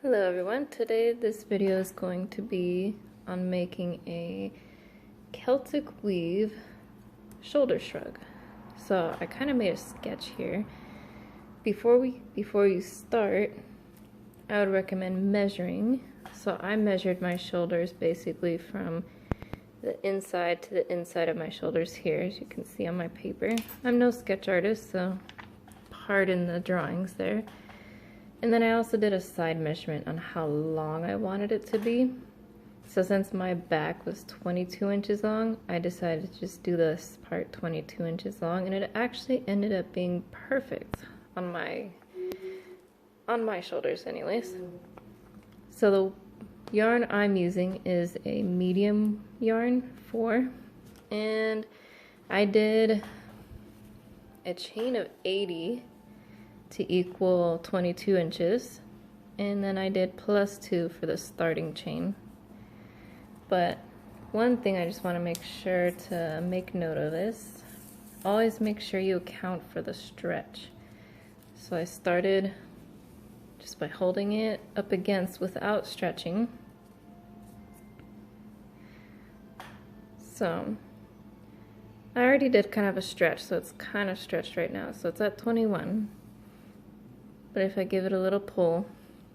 Hello everyone, today this video is going to be on making a Celtic Weave shoulder shrug. So I kind of made a sketch here. Before you start, I would recommend measuring. So I measured my shoulders basically from the inside to the inside of my shoulders here, as you can see on my paper. I'm no sketch artist, so pardon the drawings there. And then I also did a side measurement on how long I wanted it to be. So since my back was 22 inches long, I decided to just do this part 22 inches long, and it actually ended up being perfect on my shoulders anyways. So the yarn I'm using is a medium yarn 4, and I did a chain of 80 to equal 22 inches, and then I did +2 for the starting chain. But one thing I just want to make sure to make note of is always make sure you account for the stretch. So I started just by holding it up against without stretching. So I already did kind of a stretch, so it's kind of stretched right now, so it's at 21. But if I give it a little pull,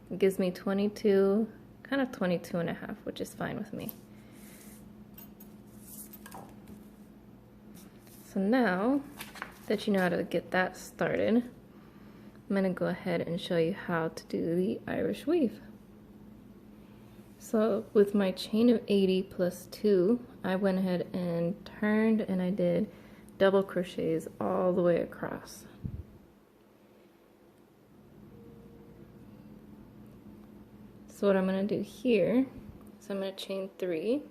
it gives me 22, kind of 22 and a half, which is fine with me. So now that you know how to get that started, I'm going to go ahead and show you how to do the Irish weave. So with my chain of 80 plus 2, I went ahead and turned and I did double crochets all the way across. So what I'm going to do here is I'm going to chain 3,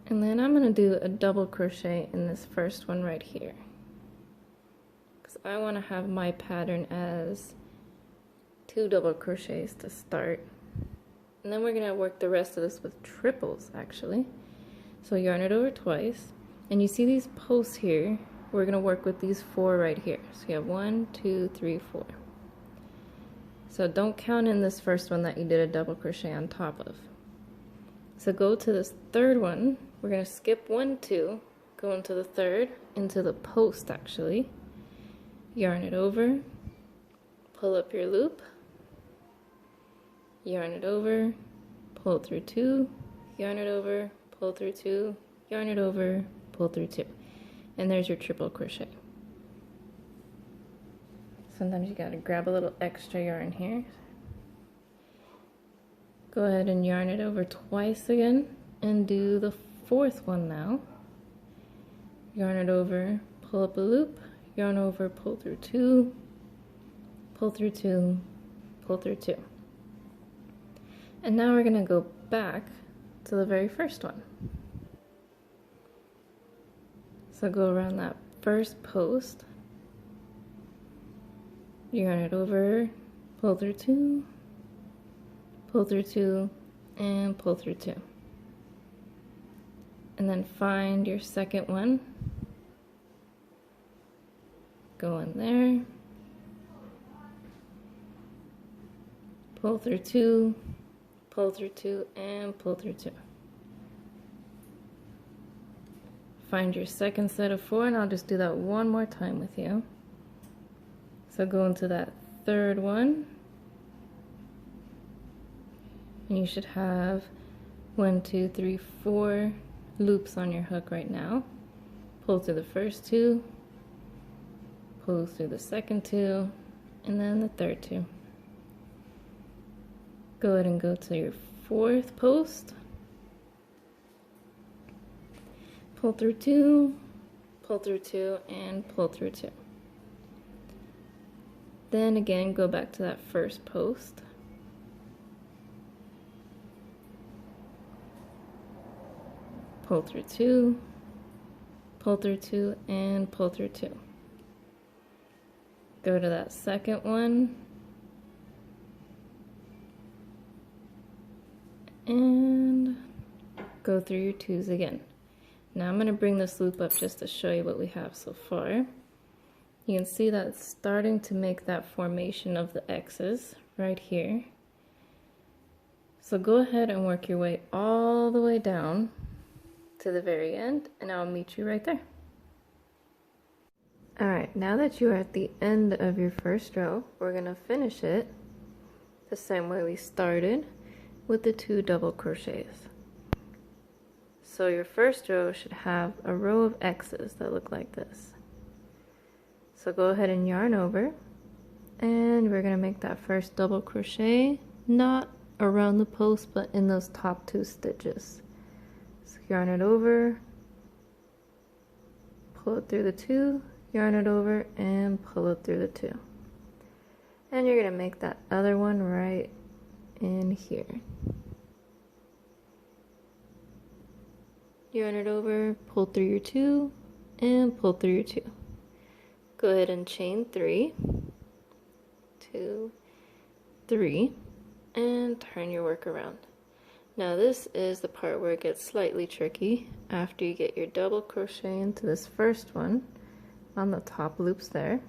and then I'm going to do a double crochet in this first one right here, because I want to have my pattern as 2 double crochets to start, and then we're going to work the rest of this with triples actually. So yarn it over twice, and you see these posts here. We're going to work with these 4 right here. So you have 1, 2, 3, 4. So don't count in this first one that you did a double crochet on top of. So go to this third one. We're going to skip 1, 2, go into the third, into the post actually. Yarn it over, pull up your loop, yarn it over, pull through 2, yarn it over, pull through 2, yarn it over, pull through 2. And there's your triple crochet. Sometimes you gotta grab a little extra yarn here. Go ahead and yarn it over twice again and do the 4th one now. Yarn it over, pull up a loop, yarn over, pull through 2, pull through 2, pull through 2. And now we're gonna go back to the very first one. So go around that first post, yarn it over, pull through 2, pull through 2, and pull through 2. And then find your second one, go in there, pull through 2, pull through 2, and pull through 2. Find your second set of 4, and I'll just do that one more time with you. So go into that third one, and you should have 1, 2, 3, 4 loops on your hook right now. Pull through the first 2, pull through the second 2, and then the third 2. Go ahead and go to your 4th post. Pull through 2, and pull through 2. Then again, go back to that first post. Pull through 2, and pull through 2. Go to that second one, and go through your 2s again. Now I'm going to bring this loop up just to show you what we have so far. You can see that it's starting to make that formation of the X's right here. So go ahead and work your way all the way down to the very end, and I'll meet you right there. Alright, now that you are at the end of your first row, we're going to finish it the same way we started, with the 2 double crochets. So your first row should have a row of X's that look like this. So go ahead and yarn over, and we're going to make that first double crochet, not around the post but in those top 2 stitches. So yarn it over, pull it through the 2, yarn it over, and pull it through the 2. And you're going to make that other one right in here. Yarn it over, pull through your 2, and pull through your 2. Go ahead and chain 3, 2, 3, and turn your work around. Now this is the part where it gets slightly tricky. After you get your double crochet into this first one on the top loops there,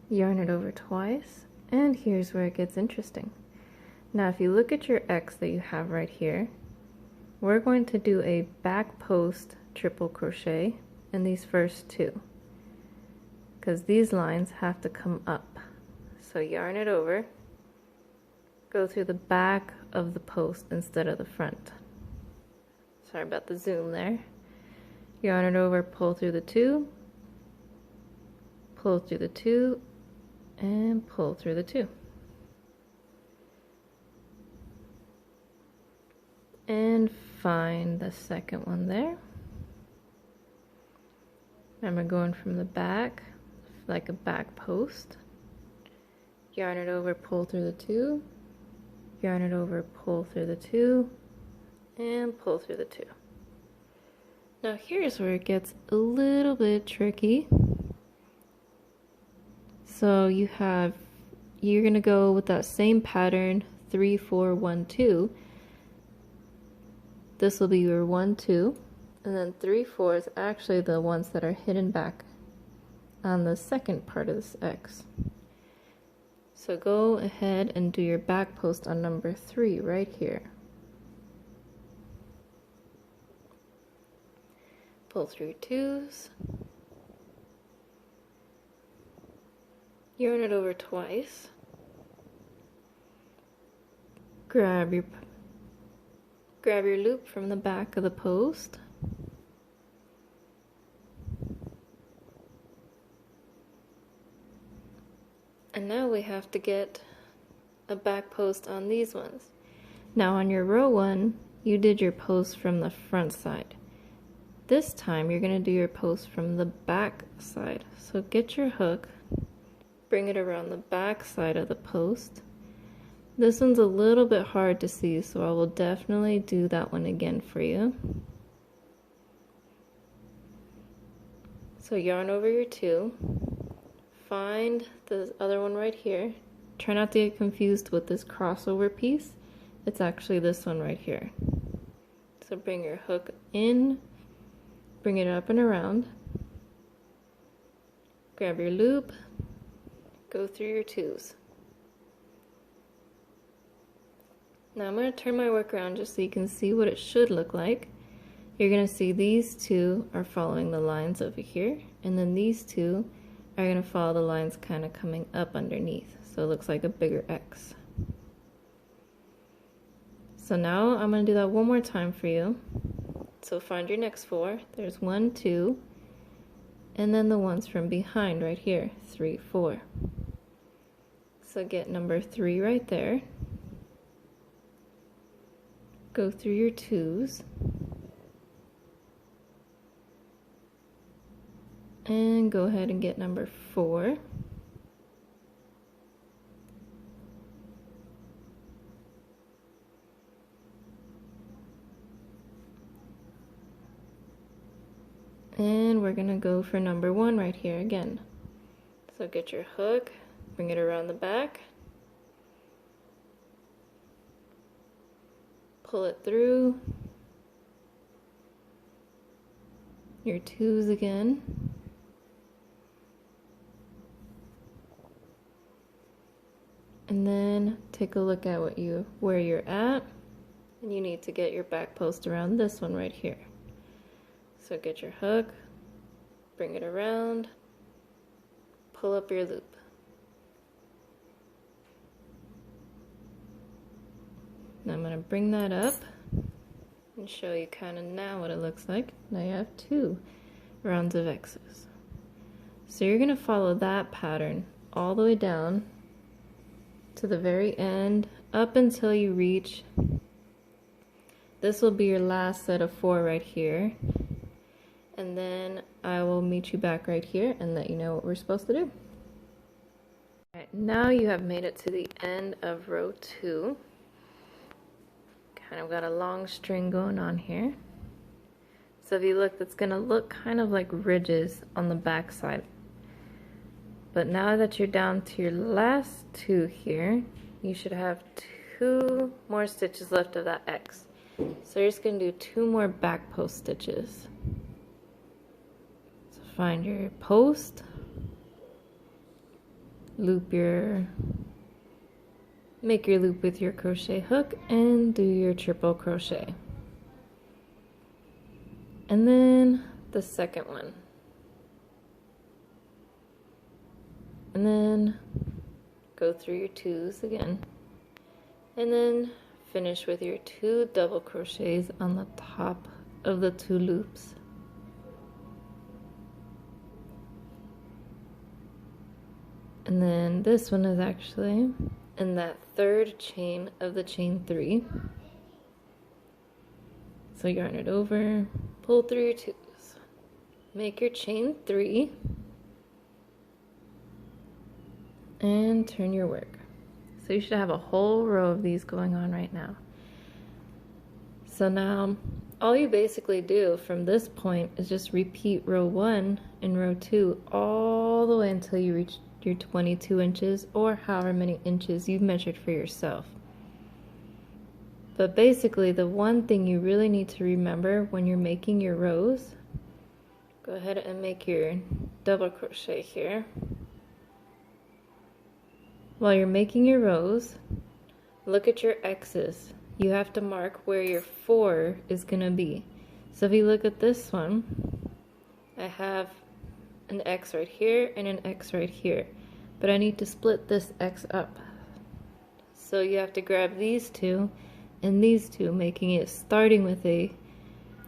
yarn it over twice, and here's where it gets interesting. Now if you look at your X that you have right here, we're going to do a back post triple crochet in these first 2, because these lines have to come up. So yarn it over, go through the back of the post instead of the front. Sorry about the zoom there. Yarn it over, pull through the 2, pull through the 2, and pull through the 2. And find the second one there. Remember, going from the back like a back post. Yarn it over, pull through the 2, yarn it over, pull through the 2, and pull through the 2. Now here's where it gets a little bit tricky. So you're going to go with that same pattern, 3, 4, 1, 2. This will be your 1, 2, and then 3, 4 is actually the ones that are hidden back on the second part of this X. So go ahead and do your back post on number 3 right here. Pull through 2s, yarn it over twice, grab your loop from the back of the post, and now we have to get a back post on these ones. Now on your row 1, you did your post from the front side. This time you're going to do your post from the back side. So get your hook, bring it around the back side of the post. This one's a little bit hard to see, so I will definitely do that one again for you. So yarn over your 2, find the other one right here. Try not to get confused with this crossover piece. It's actually this one right here. So bring your hook in, bring it up and around, grab your loop, go through your 2s. Now I'm going to turn my work around just so you can see what it should look like. You're going to see these 2 are following the lines over here, and then these 2 are going to follow the lines kind of coming up underneath, so it looks like a bigger X. So now I'm going to do that one more time for you. So find your next 4. There's 1, 2, and then the ones from behind right here, 3, 4. So get number 3 right there. Go through your 2s, and go ahead and get number 4. And we're going to go for number 1 right here again. So get your hook, bring it around the back, pull it through, your twos again. And then take a look at where you're at, and you need to get your back post around this one right here. So get your hook, bring it around, pull up your loop. Now I'm going to bring that up and show you kind of now what it looks like. Now you have 2 rounds of X's. So you're going to follow that pattern all the way down to the very end, up until you reach, this will be your last set of 4 right here, and then I will meet you back right here and let you know what we're supposed to do. Alright, now you have made it to the end of row 2. Kind of got a long string going on here. So if you look, that's going to look kind of like ridges on the back side. But now that you're down to your last 2 here, you should have 2 more stitches left of that X. So you're just going to do 2 more back post stitches. So find your post, make your loop with your crochet hook, and do your triple crochet. And then the second one. And then go through your 2s again. And then finish with your 2 double crochets on the top of the 2 loops. And then this one is actually in that 3rd chain of the chain 3. So yarn it over, pull through your 2s, make your chain 3, and turn your work. So you should have a whole row of these going on right now. So now all you basically do from this point is just repeat row 1 and row 2 all the way until you reach your 22 inches or however many inches you've measured for yourself. But basically the one thing you really need to remember when you're making your rows, go ahead and make your double crochet here. While you're making your rows, look at your X's. You have to mark where your 4 is going to be. So if you look at this one, I have an X right here and an X right here. But I need to split this X up. So you have to grab these 2 and these 2, making it starting with a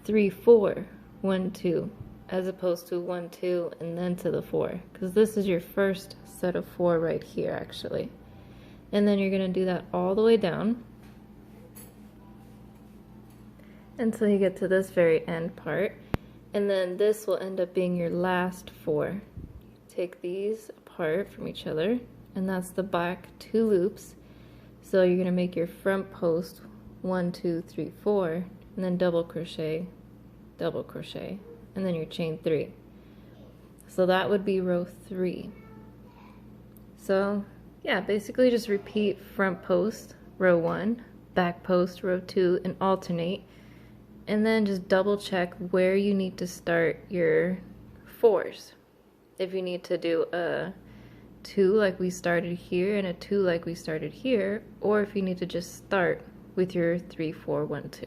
3, 4, 1, 2, as opposed to 1, 2, and then to the 4. Because this is your first set of 4 right here, actually. And then you're going to do that all the way down until you get to this very end part. And then this will end up being your last 4. Take these apart from each other, and that's the back 2 loops. So you're going to make your front post 1, 2, 3, 4, and then double crochet, and then your chain 3. So that would be row 3. So yeah, basically just repeat front post, row 1, back post, row 2, and alternate. And then just double check where you need to start your 4s. If you need to do a 2 like we started here and a 2 like we started here, or if you need to just start with your 3, 4, 1, 2.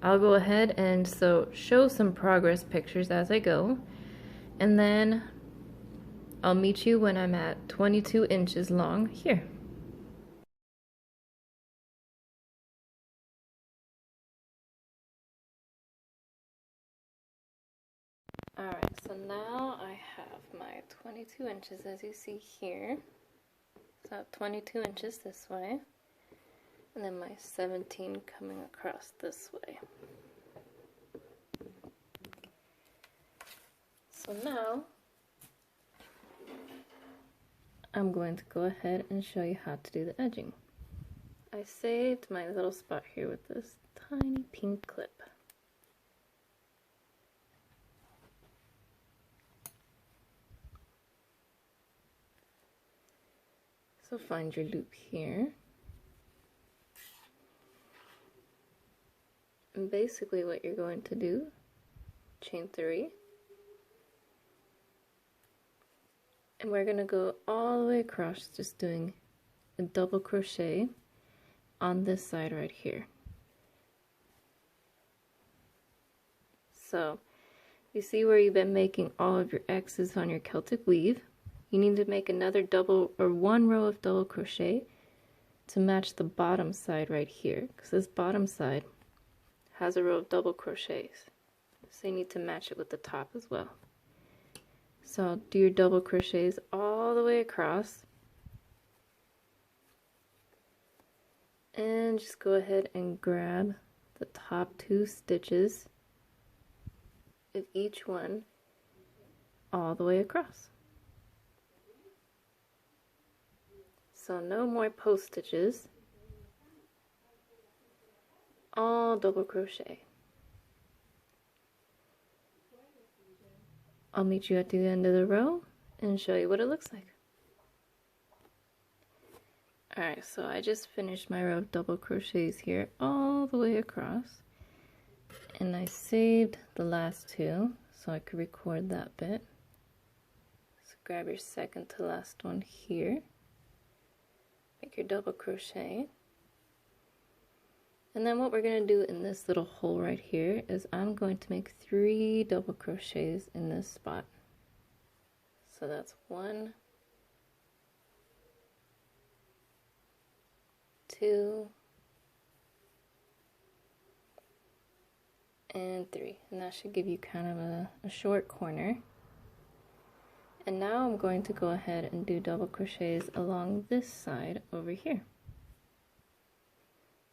I'll go ahead and show some progress pictures as I go, and then I'll meet you when I'm at 22 inches long here. Alright, so now I have my 22 inches as you see here. So I have 22 inches this way, and then my 17 coming across this way. So now I'm going to go ahead and show you how to do the edging. I saved my little spot here with this tiny pink clip. So find your loop here. And basically what you're going to do chain 3, and we're going to go all the way across, just doing a double crochet on this side right here. So you see where you've been making all of your X's on your Celtic weave. You need to make another double or one row of double crochet to match the bottom side right here, because this bottom side has a row of double crochets, so you need to match it with the top as well. So do your double crochets all the way across, and just go ahead and grab the top 2 stitches of each one all the way across. So no more post stitches, all double crochet. I'll meet you at the end of the row and show you what it looks like. Alright, so I just finished my row of double crochets here all the way across, and I saved the last 2 so I could record that bit. So grab your second to last one here, make your double crochet, and then what we're going to do in this little hole right here is I'm going to make 3 double crochets in this spot. So that's 1, 2, and 3, and that should give you kind of a short corner. And now I'm going to go ahead and do double crochets along this side over here.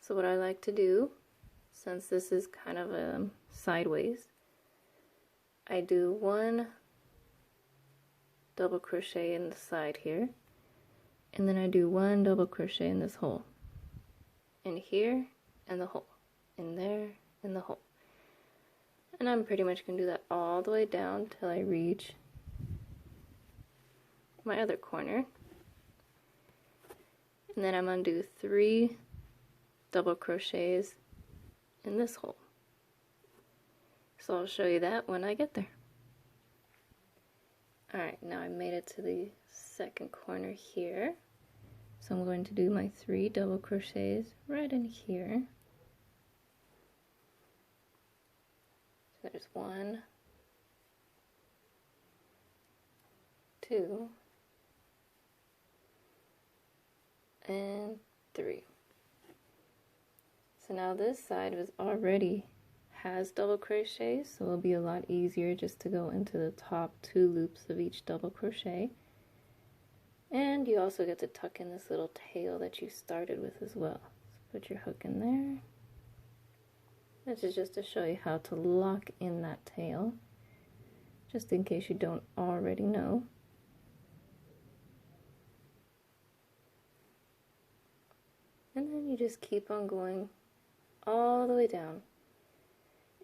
So what I like to do, since this is kind of sideways, I do 1 double crochet in the side here, and then I do 1 double crochet in this hole, in here, and the hole, in there, and the hole. And I'm pretty much going to do that all the way down till I reach my other corner. And then I'm going to do 3 double crochets in this hole. So I'll show you that when I get there. Alright, now I made it to the second corner here. So I'm going to do my 3 double crochets right in here. So there's 1, 2, and 3. So now this side has double crochets, so it'll be a lot easier just to go into the top 2 loops of each double crochet. And you also get to tuck in this little tail that you started with as well. So put your hook in there. This is just to show you how to lock in that tail, just in case you don't already know. And then you just keep on going all the way down,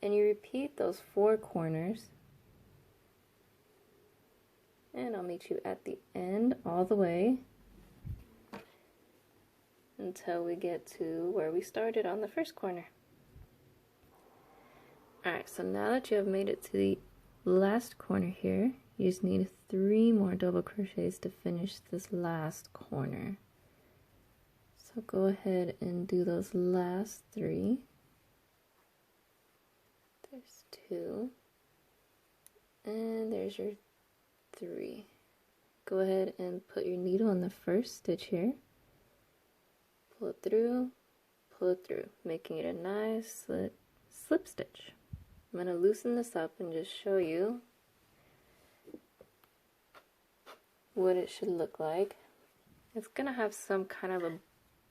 and you repeat those 4 corners, and I'll meet you at the end all the way until we get to where we started on the first corner. Alright, so now that you have made it to the last corner here, you just need 3 more double crochets to finish this last corner. So go ahead and do those last 3. There's 2. And there's your 3. Go ahead and put your needle in the first stitch here. Pull it through, making it a nice slip stitch. I'm going to loosen this up and just show you what it should look like. It's going to have some kind of a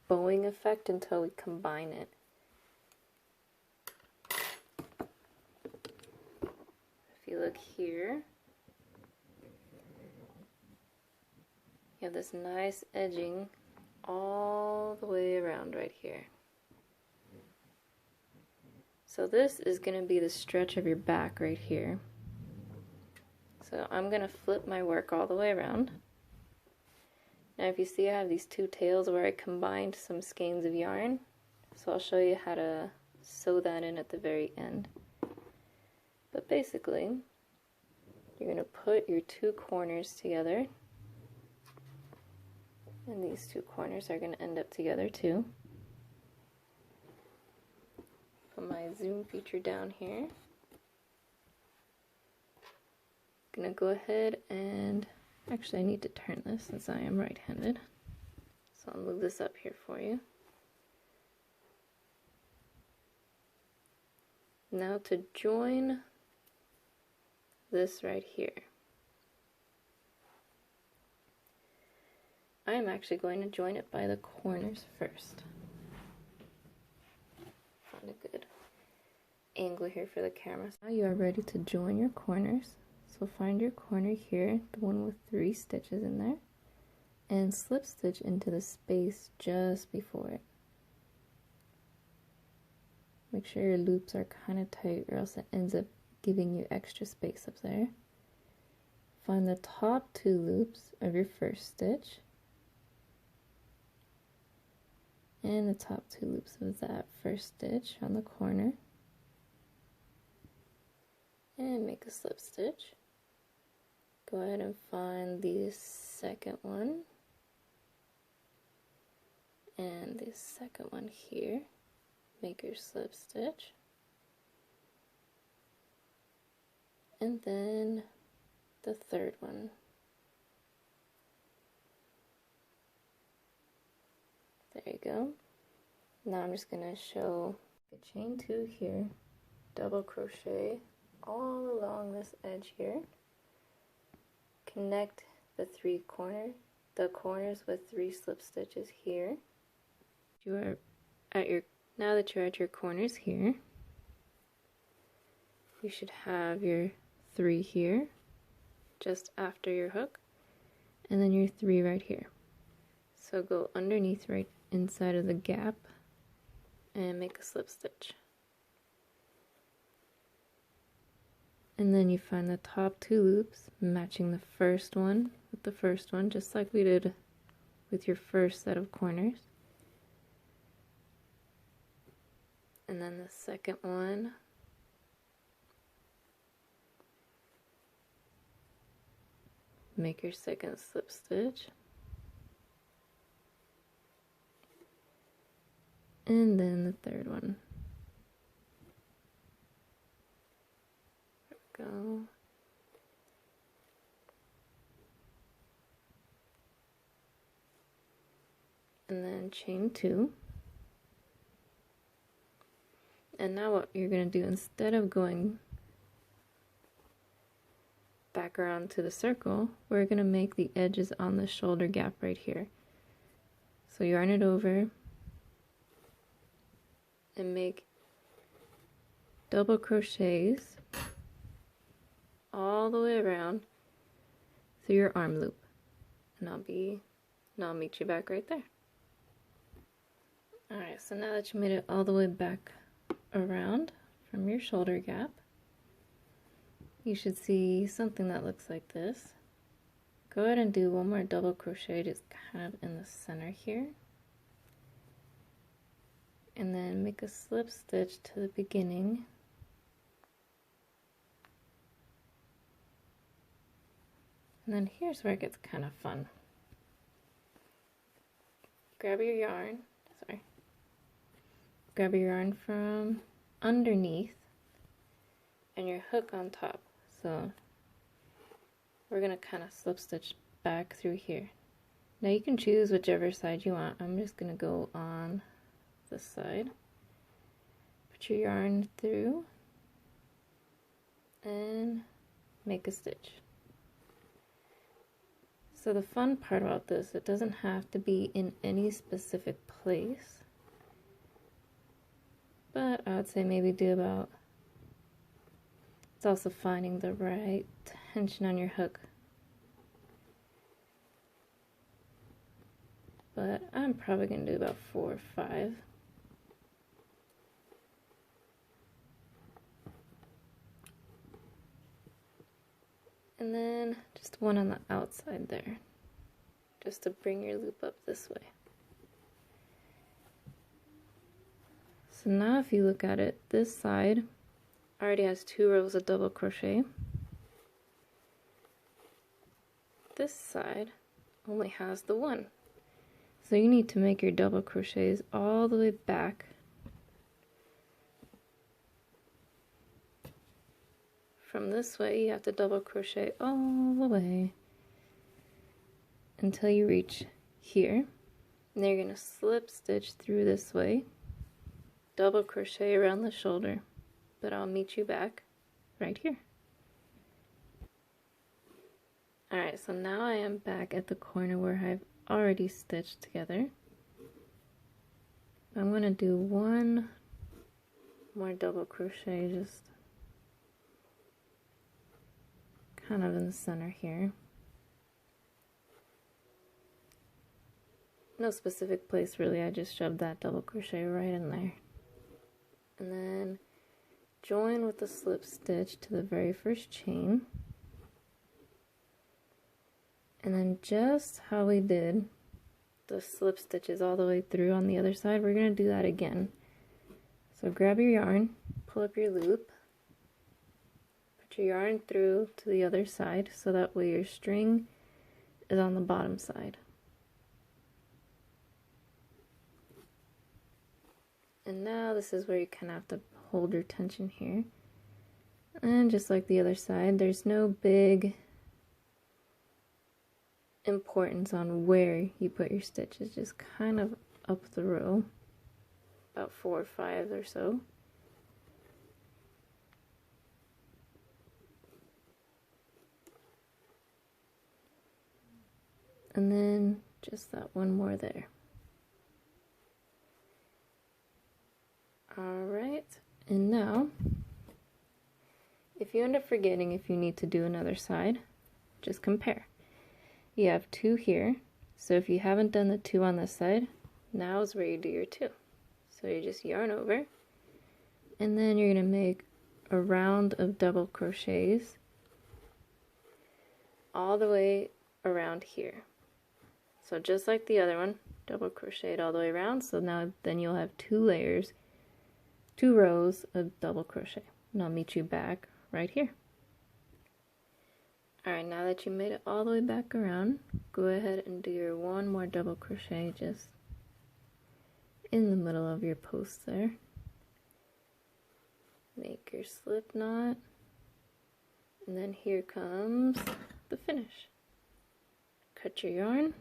bowing effect until we combine it. If you look here, you have this nice edging all the way around right here. So this is going to be the stretch of your back right here. So I'm going to flip my work all the way around. Now if you see, I have these 2 tails where I combined some skeins of yarn. So I'll show you how to sew that in at the very end. But basically, you're going to put your two corners together, and these two corners are going to end up together too. Put my zoom feature down here. Gonna go ahead and actually I need to turn this since I am right-handed. So I'll move this up here for you. Now to join this right here, I am actually going to join it by the corners first. Find a good angle here for the camera. Now you are ready to join your corners. So find your corner here, the one with 3 stitches in there, and slip stitch into the space just before it. Make sure your loops are kind of tight or else it ends up giving you extra space up there. Find the top 2 loops of your first stitch and the top 2 loops of that first stitch on the corner, and make a slip stitch. Go ahead and find the second one and the second one here. Make your slip stitch, and then the third one. There you go. Now I'm just going to show a chain 2 here, double crochet all along this edge here. Connect the corners with 3 slip stitches here. Now that you're at your corners here, you should have your 3 here just after your hook, and then your 3 right here. So go underneath right inside of the gap and make a slip stitch. And then you find the top 2 loops matching the first one with the first one, just like we did with your first set of corners. And then the second one. Make your second slip stitch. And then the third one. Go. And then chain 2. And now what you're going to do, instead of going back around to the circle, we're going to make the edges on the shoulder gap right here. So yarn it over and make double crochets all the way around through your arm loop, and I'll meet you back right there. Alright, so now that you made it all the way back around from your shoulder gap, you should see something that looks like this. Go ahead and do one more double crochet just kind of in the center here, and then make a slip stitch to the beginning. And then here's where it gets kind of fun. Grab your yarn from underneath and your hook on top. So we're going to kind of slip stitch back through here. Now you can choose whichever side you want. I'm just going to go on this side. Put your yarn through and make a stitch. So the fun part about this, it doesn't have to be in any specific place, but I would say maybe do about, it's also finding the right tension on your hook. But I'm probably going to do about 4 or 5. And then just one on the outside there, just to bring your loop up this way. So now if you look at it, this side already has 2 rows of double crochet. This side only has the 1. So you need to make your double crochets all the way back from this way. You have to double crochet all the way until you reach here. And you're going to slip stitch through this way, double crochet around the shoulder, but I'll meet you back right here. Alright, so now I am back at the corner where I've already stitched together. I'm going to do 1 more double crochet just kind of in the center here. No specific place really, I just shoved that double crochet right in there. And then join with the slip stitch to the very first chain. And then just how we did the slip stitches all the way through on the other side, we're going to do that again. So grab your yarn, pull up your loop, put your yarn through to the other side so that way your string is on the bottom side. And now this is where you kind of have to hold your tension here. And just like the other side, there's no big importance on where you put your stitches, just kind of up the row, about 4 or 5 or so. And then just that 1 more there. Alright, and now if you end up forgetting if you need to do another side, just compare. You have 2 here, so if you haven't done the 2 on this side, now is where you do your 2. So you just yarn over, and then you're going to make a round of double crochets all the way around here. So just like the other one, double crocheted all the way around, so now then you'll have 2 layers, 2 rows of double crochet. And I'll meet you back right here. Alright, now that you made it all the way back around, go ahead and do your 1 more double crochet just in the middle of your post there. Make your slip knot, and then here comes the finish. Cut your yarn.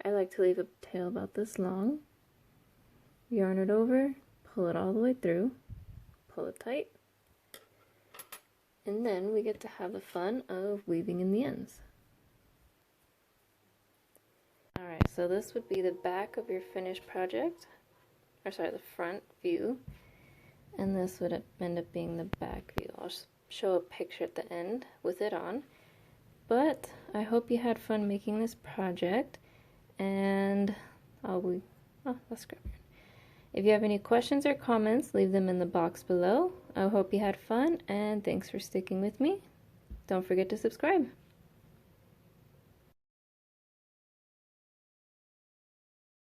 I like to leave a tail about this long. Yarn it over, pull it all the way through, pull it tight, and then we get to have the fun of weaving in the ends. Alright, so this would be the back of your finished project, or sorry, the front view, and this would end up being the back view. I'll show a picture at the end with it on, but I hope you had fun making this project, and that's scrap yarn. If you have any questions or comments, leave them in the box below. I hope you had fun, and thanks for sticking with me. Don't forget to subscribe.